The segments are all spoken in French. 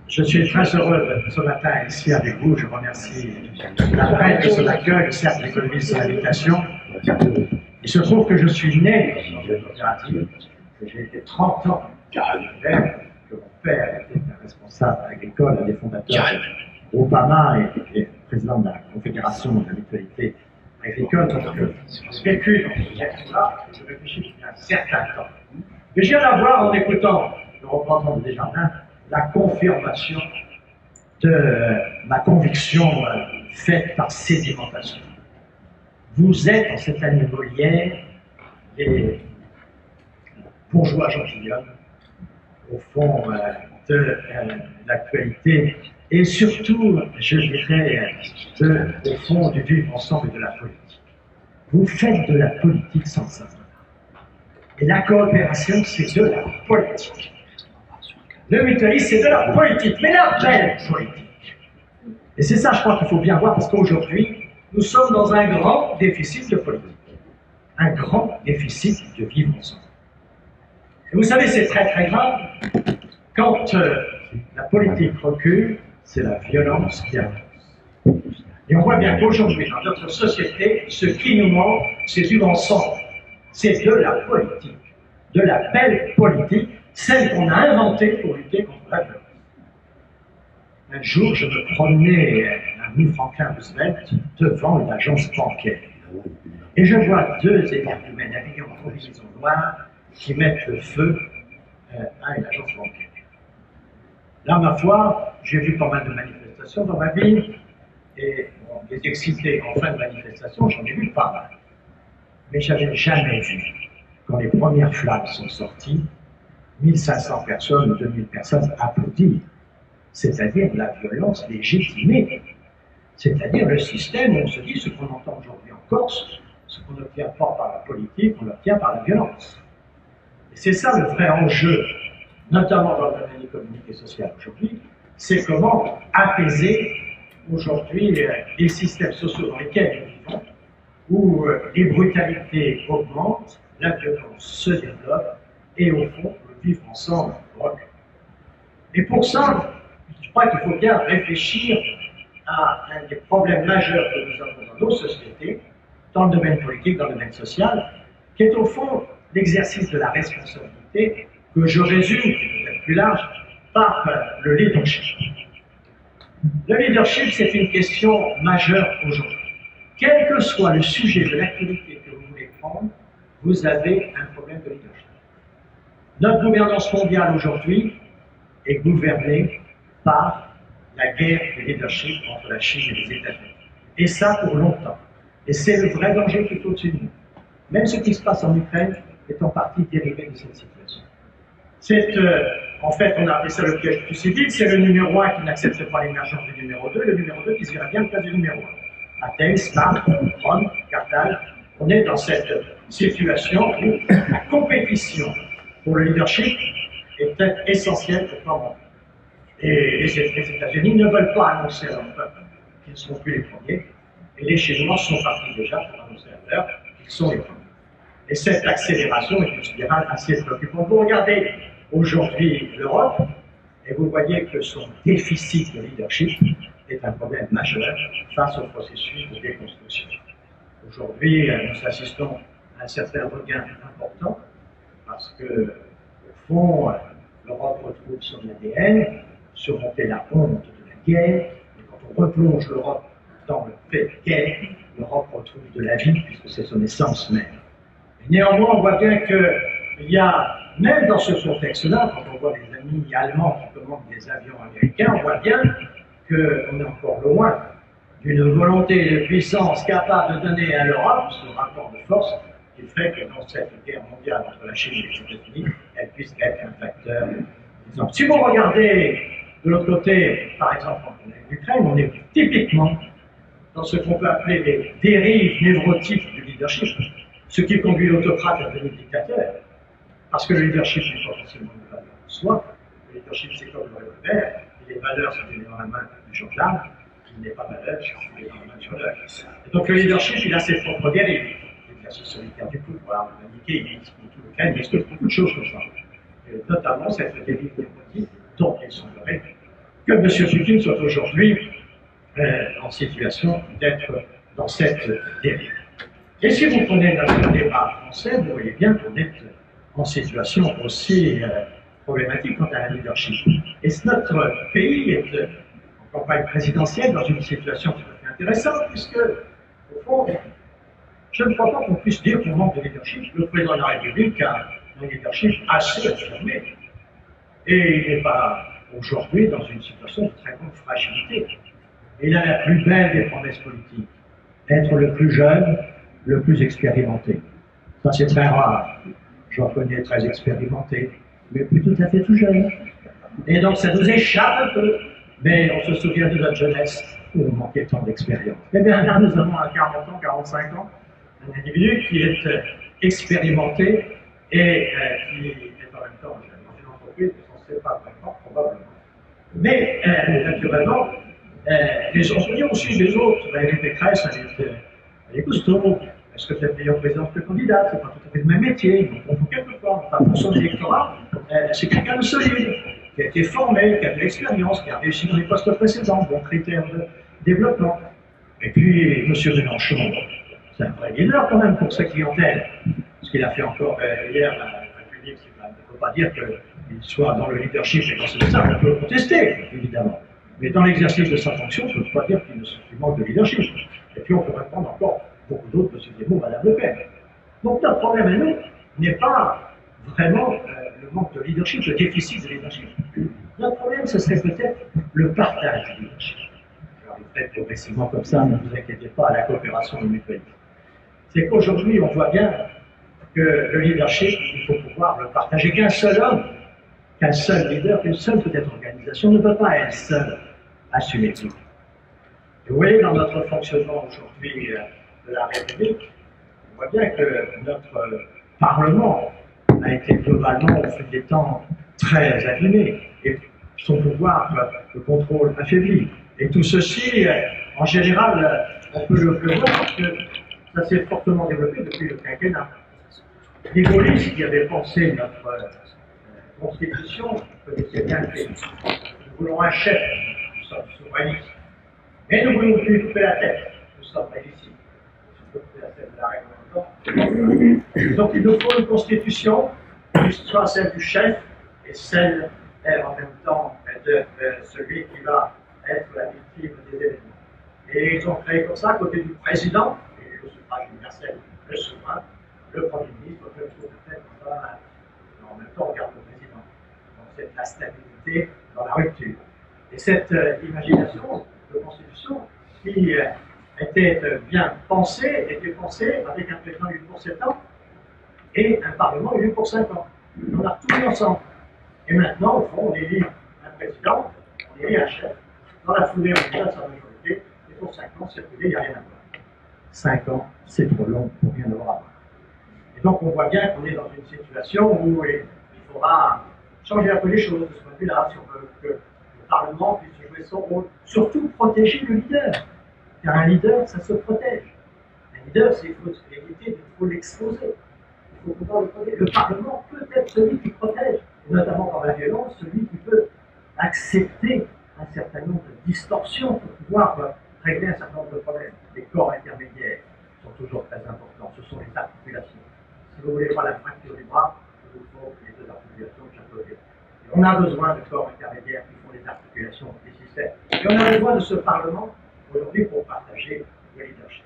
Je suis très heureux de ce matin ici avec vous. Je remercie la presse de son accueil, le cercle d'économiste de l'invitation. Il se trouve que je suis né dans une coopérative, que j'ai été 30 ans que mon père était un responsable agricole, un des fondateurs de Groupama et président de la Confédération de la mutualité agricole. Donc, j'ai vécu dans ce secteur-là, je réfléchis depuis un certain temps. Mais je viens d'avoir, en écoutant le représentant de Desjardins, la confirmation de ma conviction faite par sédimentation. Vous êtes, en cette année Molière, les bourgeois gentilshommes, au fond de l'actualité, et surtout, je dirais, au fond du vivre ensemble et de la politique. Vous faites de la politique sans savoir. Et la coopération, c'est de la politique. Le mutualisme, c'est de la politique, mais la belle politique. Et c'est ça, je crois qu'il faut bien voir, parce qu'aujourd'hui, nous sommes dans un grand déficit de politique. Un grand déficit de vivre ensemble. Et vous savez, c'est très très grave. Quand la politique recule, c'est la violence qui avance. Et on voit bien qu'aujourd'hui, dans notre société, ce qui nous manque, c'est du ensemble. C'est de la politique, de la belle politique, celle qu'on a inventée pour lutter contre la violence. Un jour, je me promenais à rue Franklin Roosevelt devant une agence bancaire. Et je vois deux énergumènes habillés en combinaison noire qui mettent le feu à une agence bancaire. Là, ma foi, j'ai vu pas mal de manifestations dans ma vie, et bon, des excités en fin de manifestation, j'en ai vu pas mal. Mais je n'avais jamais vu, quand les premières flammes sont sorties, 1500 personnes ou 2000 personnes applaudir, c'est-à-dire la violence légitimée, c'est-à-dire le système où on se dit ce qu'on entend aujourd'hui en Corse, ce qu'on n'obtient pas par la politique, on l'obtient par la violence. Et c'est ça le vrai enjeu, notamment dans le domaine économique et social aujourd'hui, c'est comment apaiser aujourd'hui les systèmes sociaux dans lesquels nous vivons, où les brutalités augmentent, la violence se développe, et au fond, le vivre ensemble recule. Et pour ça, je crois qu'il faut bien réfléchir à un des problèmes majeurs que nous avons dans nos sociétés, dans le domaine politique, dans le domaine social, qui est au fond l'exercice de la responsabilité, que je résume, qui est peut-être plus large, par le leadership. Le leadership, c'est une question majeure aujourd'hui. Quel que soit le sujet de l'actualité que vous voulez prendre, vous avez un problème de leadership. Notre gouvernance mondiale aujourd'hui est gouvernée par la guerre de leadership entre la Chine et les États-Unis. Et ça pour longtemps. Et c'est le vrai danger qui est au-dessus de nous. Même ce qui se passe en Ukraine est en partie dérivé de cette situation. C'est, en fait, on a appelé ça le piège du civil, c'est le numéro 1 qui n'accepte pas l'émergence du numéro 2, le numéro 2 qui se verrait bien le place du numéro 1. Athènes, Sparte, Rome, Carthage, on est dans cette situation où la compétition pour le leadership est peut-être essentielle pour tout le monde. Et les États-Unis ne veulent pas annoncer à leur peuple qu'ils ne seront plus les premiers, et les Chinois sont partis déjà pour annoncer à l'heure qu'ils sont les premiers. Et cette accélération est une spirale assez préoccupante. Vous regardez aujourd'hui l'Europe, et vous voyez que son déficit de leadership est un problème majeur face au processus de déconstruction. Aujourd'hui, nous assistons à un certain regain important, parce que, au fond, l'Europe retrouve son ADN, surmonter la honte de la guerre, et quand on replonge l'Europe dans le fait de guerre, l'Europe retrouve de la vie, puisque c'est son essence même. Et néanmoins, on voit bien qu'il y a, même dans ce contexte-là, quand on voit les amis allemands qui commandent des avions américains, on voit bien qu'on est encore loin d'une volonté de puissance capable de donner à l'Europe ce rapport de force qui fait que dans cette guerre mondiale entre la Chine et les États-Unis, elle puisse être un facteur d'exemple. Si vous regardez de l'autre côté, par exemple, en Ukraine, on est typiquement dans ce qu'on peut appeler les dérives névrotiques du leadership, ce qui conduit l'autocrate à devenir dictateur. Parce que le leadership n'est pas forcément une valeur en soi, le leadership c'est comme le revolver, et les valeurs sont dans la main du gendarme, qui n'est pas valeur, il est dans la main du voleur. Et donc le leadership, il a ses propres dérives. L'exercice solitaire du pouvoir, le manichéisme, tout le calvinisme, beaucoup de choses comme ça. Et notamment cette dérive névrotique dont il semblerait que M. Poutine soit aujourd'hui en situation d'être dans cette dérive. Et si vous prenez notre débat français, vous voyez bien qu'on est en situation aussi problématique quant à la leadership. Et notre pays est en campagne présidentielle dans une situation tout à fait intéressante, puisque, au fond, je ne crois pas qu'on puisse dire qu'on manque de leadership. Le président de la République a un leadership assez affirmé. Et il n'est pas aujourd'hui dans une situation de très grande fragilité. Et il a la plus belle des promesses politiques, être le plus jeune, le plus expérimenté. Ça, c'est très rare. J'en connais très expérimenté, mais plus tout à fait tout jeune. Et donc, ça nous échappe un peu, mais on se souvient de notre jeunesse où on manquait tant d'expérience. Eh bien, là, nous avons à 40 ans, 45 ans, un individu qui est expérimenté et qui est en même temps dans une entreprise qui ne s'en sait pas vraiment, probablement. Mais, naturellement, les enseignants aussi des autres. Valérie Pécresse, elle est costaud. Est-ce que c'est meilleur président que le candidat? C'est pas tout à fait le même métier. Donc, on faut quelquefois, enfin, pour son électorat, c'est quelqu'un de solide, qui a été formé, qui a de l'expérience, qui a réussi dans les postes précédents, bon critères de développement. Et puis, M. Mélenchon, c'est un vrai leader quand même pour sa clientèle. Ce qu'il a fait encore hier à la République, il ne faut pas dire qu'il soit dans le leadership et dans ce ça, on peut le contester, évidemment. Mais dans l'exercice de sa fonction, je ne peux pas dire qu'il manque de leadership. Et puis on peut répondre encore beaucoup d'autres, M. Zemmour, Mme Le Pen. Donc notre problème à nous n'est pas vraiment le manque de leadership, le déficit de leadership. Notre problème, ce serait peut-être le partage du leadership. J'arriverai progressivement comme ça, ne vous inquiétez pas, à la coopération et mutualité. C'est qu'aujourd'hui, on voit bien que le leadership, il faut pouvoir le partager. Qu'un seul homme, qu'un seul leader, qu'une seule peut-être organisation ne peut pas elle seule assumer tout. Et vous voyez, dans notre fonctionnement aujourd'hui de la République, on voit bien que notre Parlement a été globalement, au fil des temps, très abîmé, et son pouvoir de contrôle affaibli. Et tout ceci, en général, on peut le voir parce que ça s'est fortement développé depuis le quinquennat. Les gaullistes qui avaient pensé notre Constitution connaissaient bien le pays. Nous voulons un chef, nous sommes souverainistes. Mais nous voulons plus couper la tête, nous sommes ici. Couper la tête de la règle. Donc il nous faut une Constitution qui soit celle du chef et celle en même temps de celui qui va être la victime des événements. Et ils ont créé comme ça, à côté du président, et le suffrage universel, le souverain, le Premier ministre, le président, en même temps on regarde le président. Donc c'est la stabilité dans la rupture. Et cette imagination de constitution qui était bien pensée, était pensée avec un président élu pour 7 ans et un parlement élu pour 5 ans. On a tout mis ensemble. Et maintenant, au fond, on élit un président, on élit un chef. Dans la foulée, on élit sa majorité, et pour 5 ans, c'est foulée, il n'y a rien à voir. 5 ans, c'est trop long pour rien avoir à voir. Et donc, on voit bien qu'on est dans une situation où il faudra changer un peu les choses de ce point de vue-là, si on veut que le Parlement puisse jouer son rôle. Surtout protéger le leader. Car un leader, ça se protège. Un leader, c'est il faut éviter, il faut l'exposer. Il faut pouvoir le protéger. Le Parlement peut être celui qui protège, et notamment par la violence, celui qui peut accepter un certain nombre de distorsions pour pouvoir régler un certain nombre de problèmes. Les corps intermédiaires sont toujours très importants. Ce sont les articulations. Si vous voulez voir la fracture du bras, il vous faut les deux articulations de chaque côté. Et on a besoin de corps intermédiaires qui font les articulations des systèmes. Et on a besoin de ce Parlement aujourd'hui pour partager le leadership.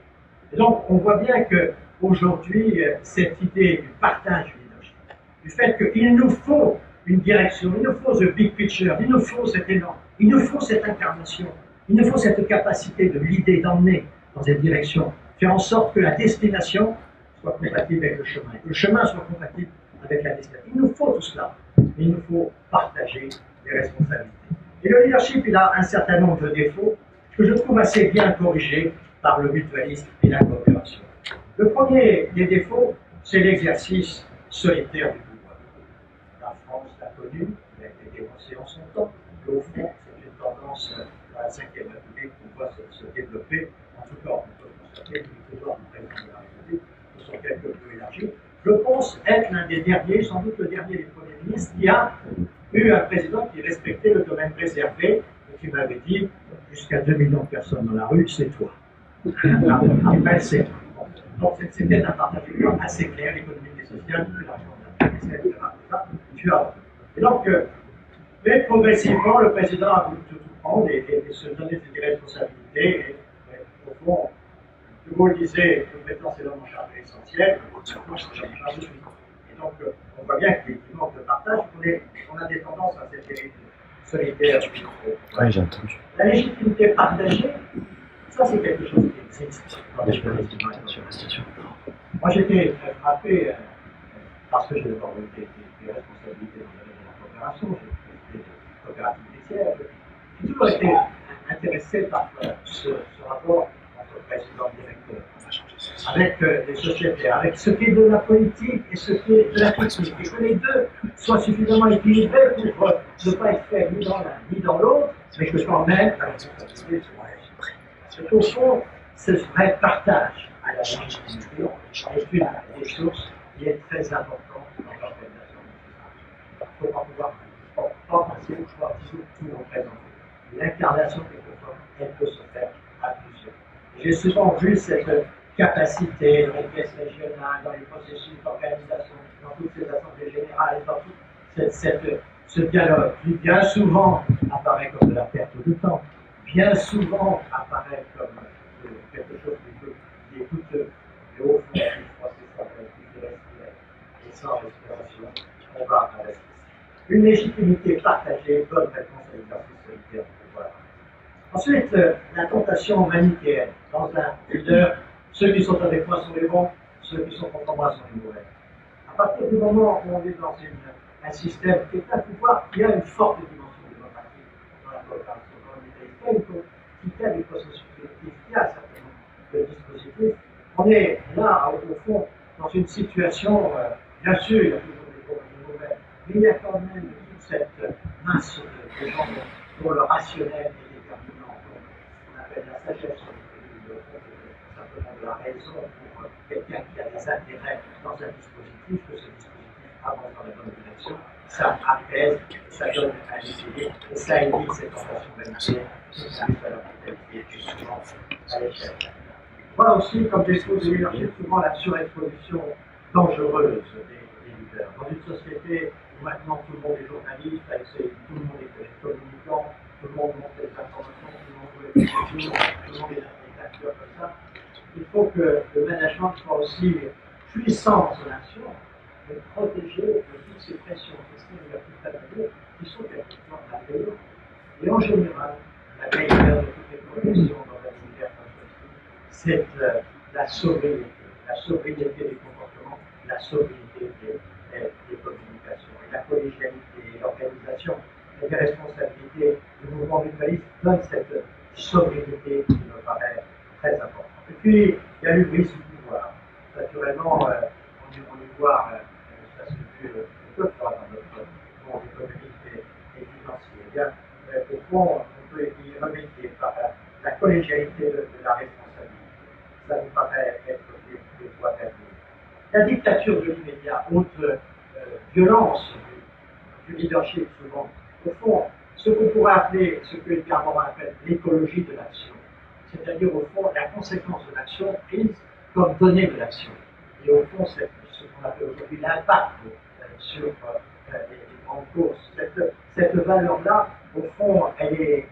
Et donc, on voit bien qu'aujourd'hui, cette idée du partage du leadership, du fait qu'il nous faut une direction, il nous faut the big picture, il nous faut cet élan, il nous faut cette incarnation, il nous faut cette capacité de l'idée d'emmener dans cette direction, faire en sorte que la destination soit compatible avec le chemin, et que le chemin soit compatible avec la destination. Il nous faut tout cela, mais il nous faut partager les responsabilités. Et le leadership, il a un certain nombre de défauts que je trouve assez bien corrigés par le mutualisme et la coopération. Le premier des défauts, c'est l'exercice solitaire du pouvoir. La France l'a connu, il a été dénoncé en son temps, et au fond, c'est une tendance dans la Ve République qu'on voit se développer. En tout cas, on peut constater que les pouvoirs du président de la République sont quelque peu élargis. Je pense être l'un des derniers, sans doute le dernier des premiers ministres, qui a eu un président qui respectait le domaine préservé, tu m'avais dit, jusqu'à 2 millions de personnes dans la rue, c'est toi. Après, c'est toi. Donc, c'était un partage assez clair, l'économie sociale, plus l'argent, etc. Tu as. Et donc, mais progressivement, le président a voulu tout prendre et se donner des responsabilités. Et, au fond, De Gaulle disait que maintenant c'est l'homme en charge de l'essentiel, moi je suis en charge de tout. Et donc, on voit bien qu'il manque de partage, on a des tendances à cette hérite solitaire du micro. Oui, j'ai entendu. La légitimité partagée, ça c'est quelque chose qui existe. Moi j'étais frappé parce que j'ai d'abord eu des responsabilités dans le domaine de la coopération, j'ai fait des coopératives laitières. J'ai toujours été intéressé par ce rapport entre président et directeur, avec les sociétés, avec ce qui est de la politique et ce qui est de la technique, et que les deux soient suffisamment équilibrés pour ne pas être fait ni dans l'un ni dans l'autre, mais que quand même, c'est au fond, ce vrai partage à la légitimité est une des sources qui est très importante dans l'organisation de il ne faut pas pouvoir penser au choix tout représenter. L'incarnation, quelquefois, elle peut se faire à plusieurs. J'ai souvent vu cette capacité dans les caisses régionales, dans les processus d'organisation, dans toutes ces assemblées générales, et dans tout ce dialogue qui bien souvent apparaît comme de la perte de temps, bien souvent apparaît comme quelque chose qui est coûteux, et au fond, une fois que ça va être respirer, et sans respiration, on va investir. Une légitimité partagée, bonne réponse à l'exercice solitaire. Voilà. Ensuite, la tentation manichéenne. Dans un leader, ceux qui sont avec moi sont les bons, ceux qui sont contre moi sont les mauvais. À partir du moment où on est dans un système qui est un pouvoir, il y a une forte dimension démocratique dans la coopération, dans l'unité, qui fait des processus collectifs, il y a certainement de dispositifs. On est là, au fond, dans une situation, bien sûr, il y a toujours des bons et des mauvais, mais il y a quand même toute cette masse de gens dont le rationnel est déterminant, qu'on appelle la sagesse sur simplement de la raison pour quelqu'un qui a des intérêts dans un dispositif, que ce dispositif avance dans la bonne direction, ça apaise, ça donne un équilibre, et ça évite cette tentation manichéenne qui s'arrive à la mentalité du souvent à l'échelle. Voilà aussi, comme défaut de leadership, souvent la surexposition dangereuse des leaders. Dans une société où maintenant tout le monde est journaliste, tout le monde est communicant, tout le monde montre les informations, tout le monde veut les discussions, tout le monde est acteur comme ça, il faut que le management soit aussi puissant en son action, de protéger de toutes ces pressions externes qui sont quelquefois malveillantes. Et en général, la meilleure de toutes les protections dans un univers comme ceci, c'est la sobriété des comportements, la sobriété des communications. Et la collégialité et l'organisation et les responsabilités du mouvement mutualiste donnent cette sobriété qui me paraît très importante. Et puis, il y a l'hubris du pouvoir. Naturellement, on y voit, ça se fait quelquefois dans notre monde économique et financier. Eh bien, au fond, on peut y remédier par la collégialité de la responsabilité. Ça me paraît être des voies d'avenir. La dictature de l'immédiat, haute violence du leadership souvent, au fond, ce qu'on pourrait appeler, ce que Edgar Morin appelle l'écologie de l'action, c'est-à-dire au fond la conséquence de l'action prise comme donnée de l'action. Et au fond, c'est ce qu'on appelle aujourd'hui l'impact sur les grandes courses. Cette valeur-là, au fond, elle est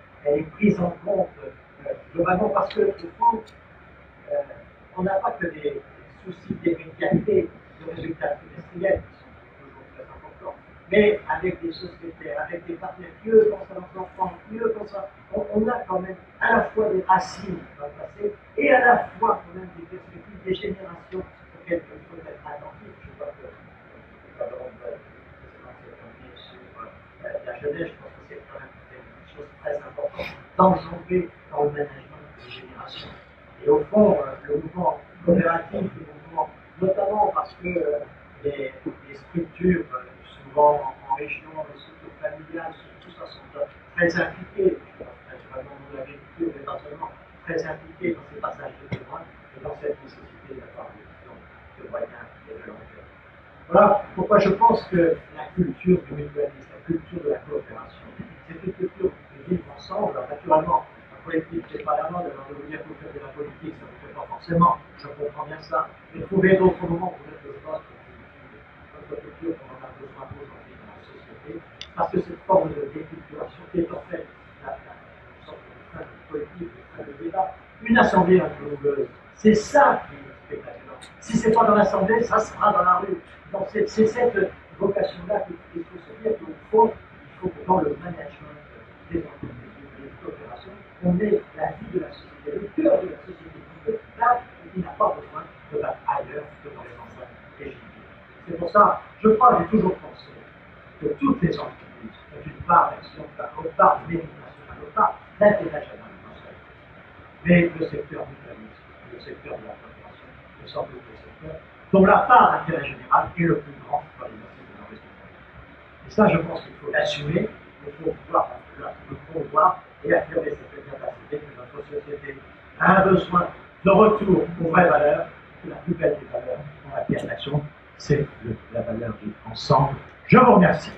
prise en compte globalement parce que, au fond, on n'a pas que des soucis d'immédiateté de résultats trimestriels qui sont toujours très importants, mais avec des sociétés, avec des partenaires qui eux pensent à leurs enfants, qui eux pensent à... On a quand même à la fois des racines dans le passé et à la fois quand même des perspectives, des générations auxquelles il faut être attentif. Je crois que le président s'est terminé sur la jeunesse, je pense que c'est quand même une chose très importante d'enjamber dans le management des générations. Et au fond, le mouvement coopératif, le mouvement, notamment parce que les structures, souvent en région, les structures familiales, tout ça sont très impliquées, naturellement dans l'agriculture, mais pas seulement, très impliquées dans ces passages de terrain et dans cette nécessité d'avoir de moyens et de long terme. Voilà pourquoi je pense que la culture du mutualisme, la culture de la coopération, c'est une culture de vivre ensemble. Naturellement, la politique, c'est pas la mode, alors de vous dire que vous faites de la politique, ça ne vous fait pas forcément, je comprends bien ça, mais trouvez d'autres moments pour mettre le vote, votre culture qu'on en a besoin aujourd'hui dans la société, parce que cette forme de déculturation qui est en fait une sorte de fin de politique, de fin de débat, une assemblée inclusive, c'est ça qui est spectaculaire. Si ce n'est pas dans l'assemblée, ça sera dans la rue. Donc c'est cette vocation-là qu'il faut se dire qu'il faut que dans le management des entreprises, des coopérations, on ait la vie de la société, le cœur de la société qui peut là et qui n'a pas besoin de battre ailleurs que dans les enceintes légitimes. C'est pour ça, je crois, j'ai toujours pensé que toutes les entreprises ont une part d'action, une part de mérite national, une part d'intérêt général français. Mais le secteur mutualiste, le secteur de la coopération, me semble que le secteur dont la part d'intérêt général est le plus grand dans l'exercice de l'investissement. Et ça, je pense qu'il faut l'assumer, il faut pouvoir le promouvoir et affirmer cette capacité que notre société a un besoin de retour aux vraies valeurs, que la plus belle des valeurs en matière d'action, c'est la valeur du ensemble. Je vous remercie.